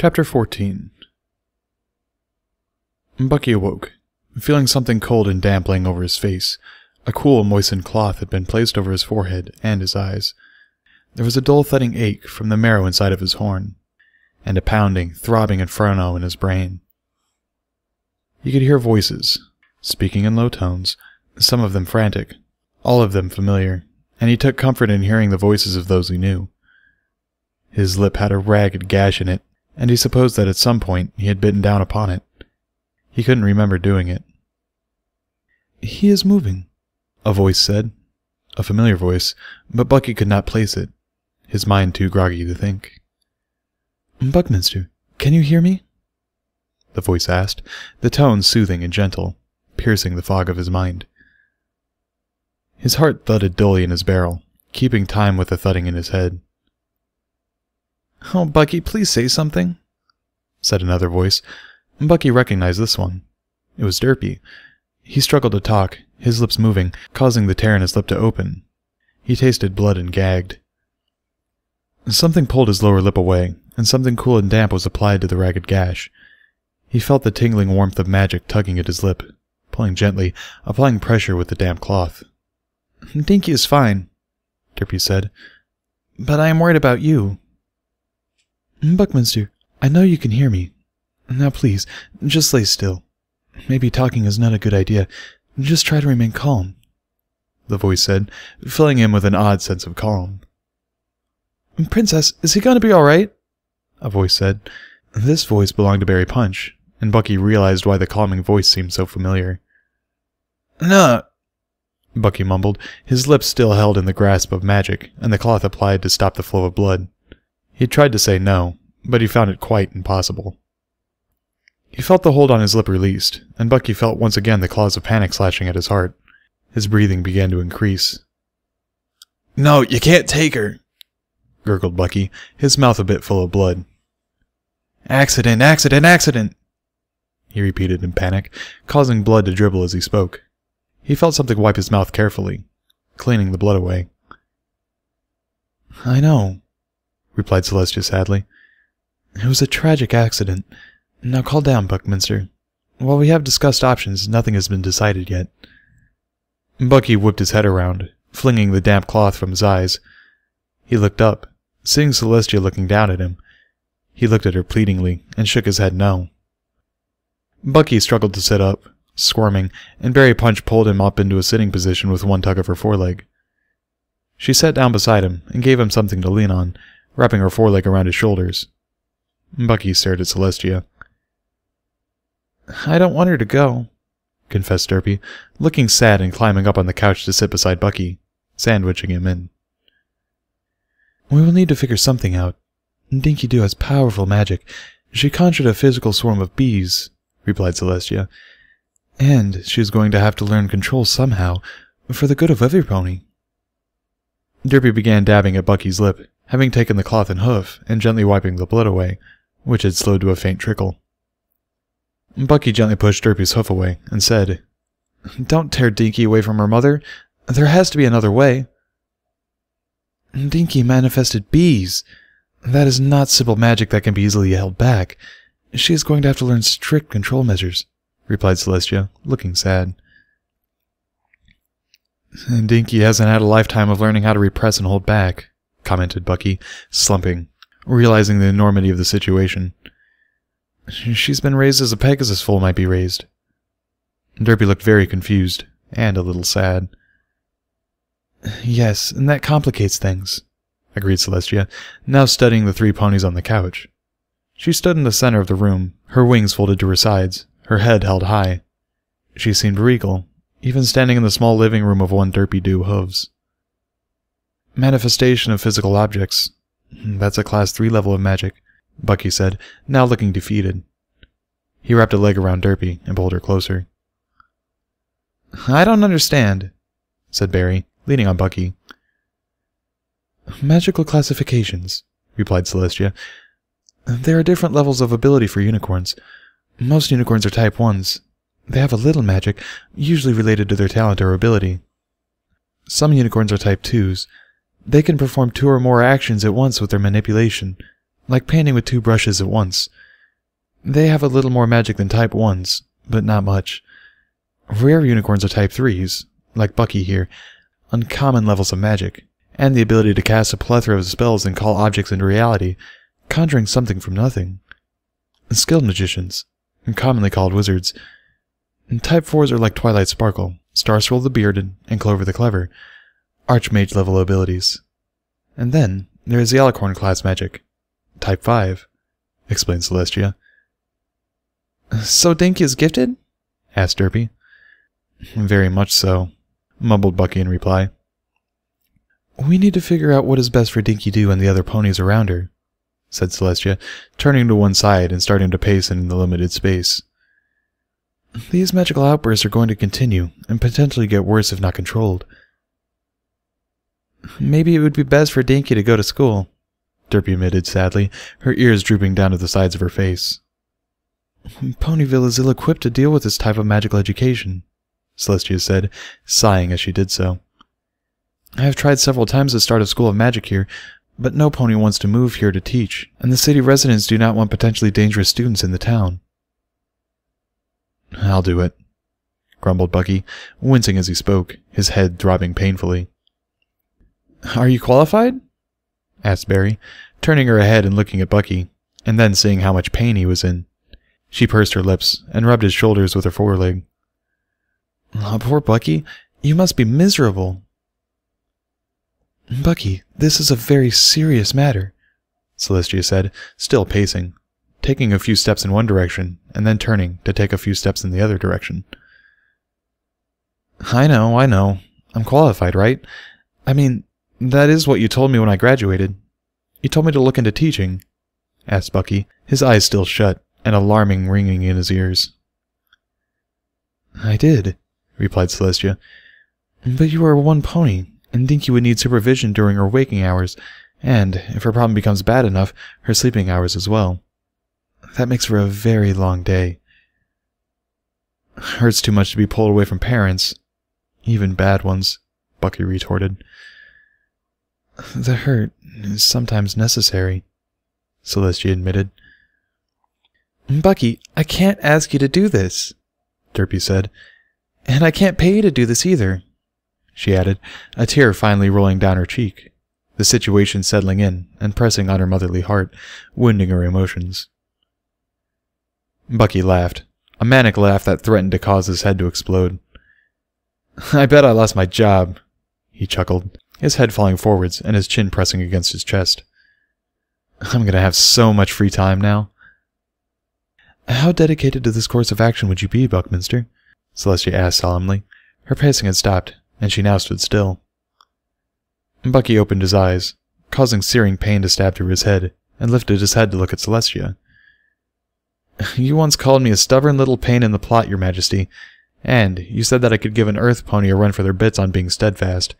Chapter 14. Bucky awoke, feeling something cold and damp laying over his face. A cool, moistened cloth had been placed over his forehead and his eyes. There was a dull thudding ache from the marrow inside of his horn, and a pounding, throbbing inferno in his brain. He could hear voices, speaking in low tones, some of them frantic, all of them familiar, and he took comfort in hearing the voices of those he knew. His lip had a ragged gash in it, and he supposed that at some point he had bitten down upon it. He couldn't remember doing it. "He is moving," a voice said. A familiar voice, but Bucky could not place it, his mind too groggy to think. "Buckminster, can you hear me?" the voice asked, the tone soothing and gentle, piercing the fog of his mind. His heart thudded dully in his barrel, keeping time with the thudding in his head. "Oh, Bucky, please say something," said another voice. Bucky recognized this one. It was Derpy. He struggled to talk, his lips moving, causing the tear in his lip to open. He tasted blood and gagged. Something pulled his lower lip away, and something cool and damp was applied to the ragged gash. He felt the tingling warmth of magic tugging at his lip, pulling gently, applying pressure with the damp cloth. "Dinky is fine," Derpy said, "but I am worried about you." "Buckminster, I know you can hear me. Now please, just lay still. Maybe talking is not a good idea. Just try to remain calm," the voice said, filling him with an odd sense of calm. "Princess, is he going to be all right?" a voice said. This voice belonged to Barry Punch, and Bucky realized why the calming voice seemed so familiar. "No," Bucky mumbled, his lips still held in the grasp of magic, and the cloth applied to stop the flow of blood. He tried to say no, but he found it quite impossible. He felt the hold on his lip released, and Bucky felt once again the claws of panic slashing at his heart. His breathing began to increase. "No, you can't take her," gurgled Bucky, his mouth a bit full of blood. "Accident, accident, accident," he repeated in panic, causing blood to dribble as he spoke. He felt something wipe his mouth carefully, cleaning the blood away. "I know," replied Celestia sadly. "It was a tragic accident. Now calm down, Buckminster. While we have discussed options, nothing has been decided yet." Bucky whipped his head around, flinging the damp cloth from his eyes. He looked up, seeing Celestia looking down at him. He looked at her pleadingly, and shook his head no. Bucky struggled to sit up, squirming, and Barry Punch pulled him up into a sitting position with one tug of her foreleg. She sat down beside him, and gave him something to lean on, wrapping her foreleg around his shoulders. Bucky stared at Celestia. "I don't want her to go," confessed Derpy, looking sad and climbing up on the couch to sit beside Bucky, sandwiching him in. "We will need to figure something out. Dinky Doo has powerful magic. She conjured a physical swarm of bees," replied Celestia, "and she is going to have to learn control somehow, for the good of every pony." Derpy began dabbing at Bucky's lip, having taken the cloth and hoof, and gently wiping the blood away, which had slowed to a faint trickle. Bucky gently pushed Derpy's hoof away, and said, "Don't tear Dinky away from her mother. There has to be another way." "Dinky manifested bees. That is not simple magic that can be easily held back. She is going to have to learn strict control measures," replied Celestia, looking sad. "Dinky hasn't had a lifetime of learning how to repress and hold back," commented Bucky, slumping, realizing the enormity of the situation. "She's been raised as a Pegasus foal might be raised." Derpy looked very confused, and a little sad. "Yes, and that complicates things," agreed Celestia, now studying the three ponies on the couch. She stood in the center of the room, her wings folded to her sides, her head held high. She seemed regal, even standing in the small living room of one Derpy Doo hooves. "Manifestation of physical objects. That's a Class 3 level of magic," Bucky said, now looking defeated. He wrapped a leg around Derpy and pulled her closer. "I don't understand," said Barry, leaning on Bucky. "Magical classifications," replied Celestia. "There are different levels of ability for unicorns. Most unicorns are Type 1s. They have a little magic, usually related to their talent or ability. Some unicorns are Type 2s. They can perform 2 or more actions at once with their manipulation, like painting with 2 brushes at once. They have a little more magic than type 1s, but not much. Rare unicorns are type 3s, like Bucky here, uncommon levels of magic, and the ability to cast a plethora of spells and call objects into reality, conjuring something from nothing. Skilled magicians, commonly called wizards. Type 4s are like Twilight Sparkle, Starscroll the Bearded, and Clover the Clever, Archmage level abilities. And then there is the Alicorn class magic, type 5, explained Celestia. So Dinky is gifted? Asked Derpy. Very much so, mumbled Bucky in reply. We need to figure out what is best for Dinky Doo and the other ponies around her, said Celestia, turning to one side and starting to pace in the limited space. These magical outbursts are going to continue, and potentially get worse if not controlled. Maybe it would be best for Dinky to go to school, Derpy admitted sadly, her ears drooping down to the sides of her face. Ponyville is ill-equipped to deal with this type of magical education, Celestia said, sighing as she did so. I have tried several times to start a school of magic here, but no pony wants to move here to teach, and the city residents do not want potentially dangerous students in the town. I'll do it, grumbled Bucky, wincing as he spoke, his head throbbing painfully. Are you qualified? Asked Barry, turning her head and looking at Bucky, and then seeing how much pain he was in. She pursed her lips and rubbed his shoulders with her foreleg. Oh, poor Bucky, you must be miserable. Bucky, this is a very serious matter, Celestia said, still pacing, taking a few steps in one direction, and then turning to take a few steps in the other direction. I know. I'm qualified, right? I mean, that is what you told me when I graduated. You told me to look into teaching, asked Bucky, his eyes still shut, and alarming ringing in his ears. I did, replied Celestia. But you are one pony, and Dinky would need supervision during her waking hours, and, if her problem becomes bad enough, her sleeping hours as well. That makes for a very long day. Hurts too much to be pulled away from parents, even bad ones, Bucky retorted. The hurt is sometimes necessary, Celestia admitted. Bucky, I can't ask you to do this, Derpy said. And I can't pay you to do this either, she added, a tear finally rolling down her cheek, the situation settling in and pressing on her motherly heart, wounding her emotions. Bucky laughed, a manic laugh that threatened to cause his head to explode. I bet I lost my job, he chuckled, his head falling forwards and his chin pressing against his chest. I'm going to have so much free time now. How dedicated to this course of action would you be, Buckminster? Celestia asked solemnly. Her pacing had stopped, and she now stood still. Bucky opened his eyes, causing searing pain to stab through his head, and lifted his head to look at Celestia. You once called me a stubborn little pain in the plot, Your Majesty, and you said that I could give an earth pony a run for their bits on being steadfast.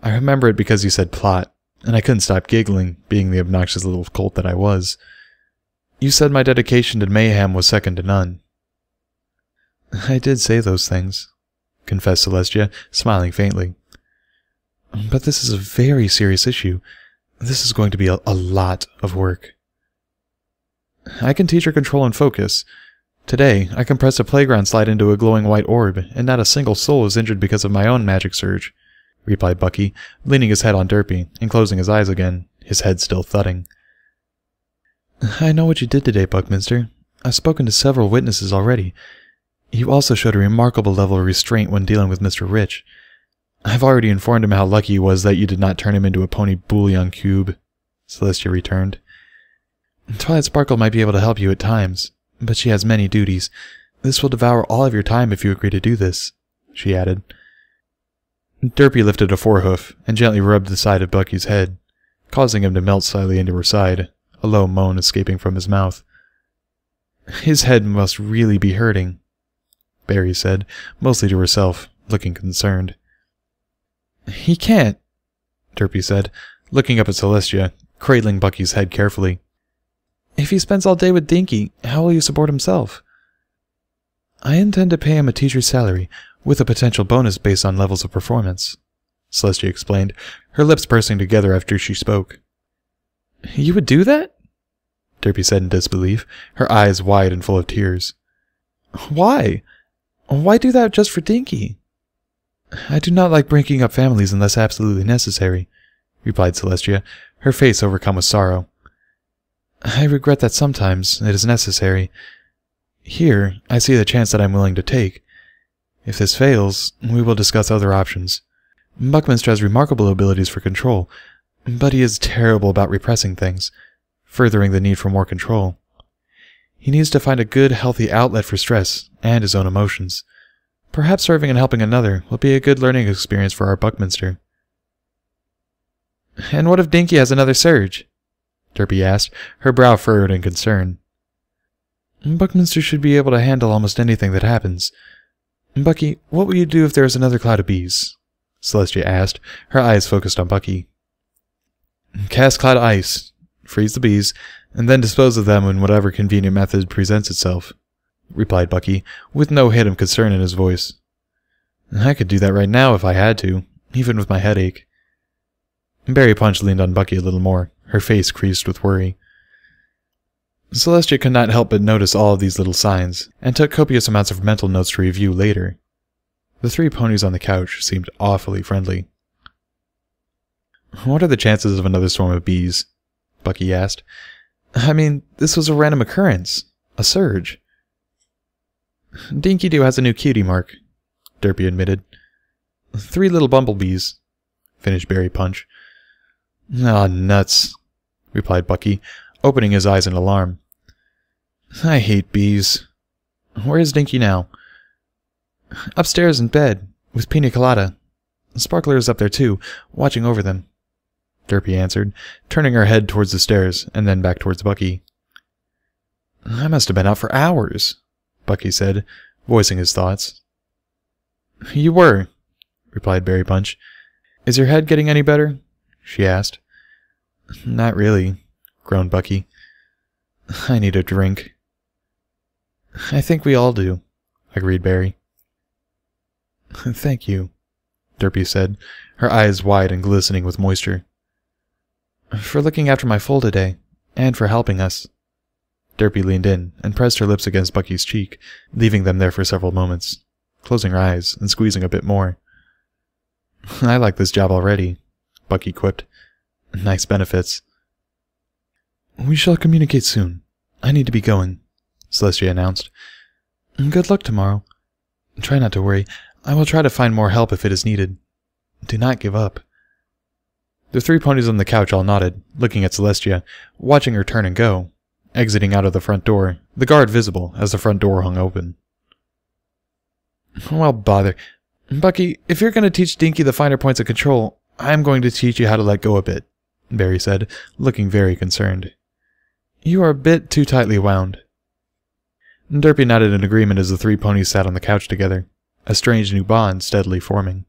I remember it because you said plot, and I couldn't stop giggling, being the obnoxious little colt that I was. You said my dedication to mayhem was second to none. I did say those things, confessed Celestia, smiling faintly. But this is a very serious issue. This is going to be a lot of work. I can teach her control and focus. Today, I compressed a playground slide into a glowing white orb, and not a single soul is injured because of my own magic surge, replied Bucky, leaning his head on Derpy and closing his eyes again, his head still thudding. I know what you did today, Buckminster. I've spoken to several witnesses already. You also showed a remarkable level of restraint when dealing with Mr. Rich. I've already informed him how lucky he was that you did not turn him into a pony bouillon cube, Celestia returned. Twilight Sparkle might be able to help you at times, but she has many duties. This will devour all of your time if you agree to do this, she added. Derpy lifted a forehoof and gently rubbed the side of Bucky's head, causing him to melt slightly into her side, a low moan escaping from his mouth. His head must really be hurting, Barry said, mostly to herself, looking concerned. He can't, Derpy said, looking up at Celestia, cradling Bucky's head carefully. If he spends all day with Dinky, how will you support himself? I intend to pay him a teacher's salary, with a potential bonus based on levels of performance, Celestia explained, her lips pursing together after she spoke. You would do that? Derpy said in disbelief, her eyes wide and full of tears. Why? Why do that just for Dinky? I do not like breaking up families unless absolutely necessary, replied Celestia, her face overcome with sorrow. I regret that sometimes it is necessary. Here, I see the chance that I am willing to take. If this fails, we will discuss other options. Buckminster has remarkable abilities for control, but he is terrible about repressing things, furthering the need for more control. He needs to find a good, healthy outlet for stress and his own emotions. Perhaps serving and helping another will be a good learning experience for our Buckminster. And what if Dinky has another surge? Derpy asked, her brow furrowed in concern. Buckminster should be able to handle almost anything that happens. Bucky, what will you do if there is another cloud of bees? Celestia asked, her eyes focused on Bucky. Cast cloud of ice, freeze the bees, and then dispose of them in whatever convenient method presents itself, replied Bucky, with no hint of concern in his voice. I could do that right now if I had to, even with my headache. Berry Punch leaned on Bucky a little more, her face creased with worry. Celestia could not help but notice all of these little signs, and took copious amounts of mental notes to review later. The three ponies on the couch seemed awfully friendly. What are the chances of another swarm of bees? Bucky asked. I mean, this was a random occurrence. A surge. Dinky Doo has a new cutie mark, Derpy admitted. 3 little bumblebees, finished Berry Punch. Ah, nuts, replied Bucky, opening his eyes in alarm. I hate bees. Where is Dinky now? Upstairs in bed, with Pina Colada. Sparkler is up there too, watching over them, Derpy answered, turning her head towards the stairs, and then back towards Bucky. I must have been out for hours, Bucky said, voicing his thoughts. You were, replied Berry Punch. Is your head getting any better? She asked. Not really, groaned Bucky. I need a drink. I think we all do, agreed Berry. Thank you, Derpy said, her eyes wide and glistening with moisture. For looking after my foal today, and for helping us. Derpy leaned in and pressed her lips against Bucky's cheek, leaving them there for several moments, closing her eyes and squeezing a bit more. I like this job already, Bucky quipped. Nice benefits. We shall communicate soon. I need to be going, Celestia announced. Good luck tomorrow. Try not to worry. I will try to find more help if it is needed. Do not give up. The 3 ponies on the couch all nodded, looking at Celestia, watching her turn and go, exiting out of the front door, the guard visible as the front door hung open. Well, bother. Bucky, if you're going to teach Dinky the finer points of control, I'm going to teach you how to let go a bit, Berry said, looking very concerned. You are a bit too tightly wound. Derpy nodded in agreement as the 3 ponies sat on the couch together, a strange new bond steadily forming.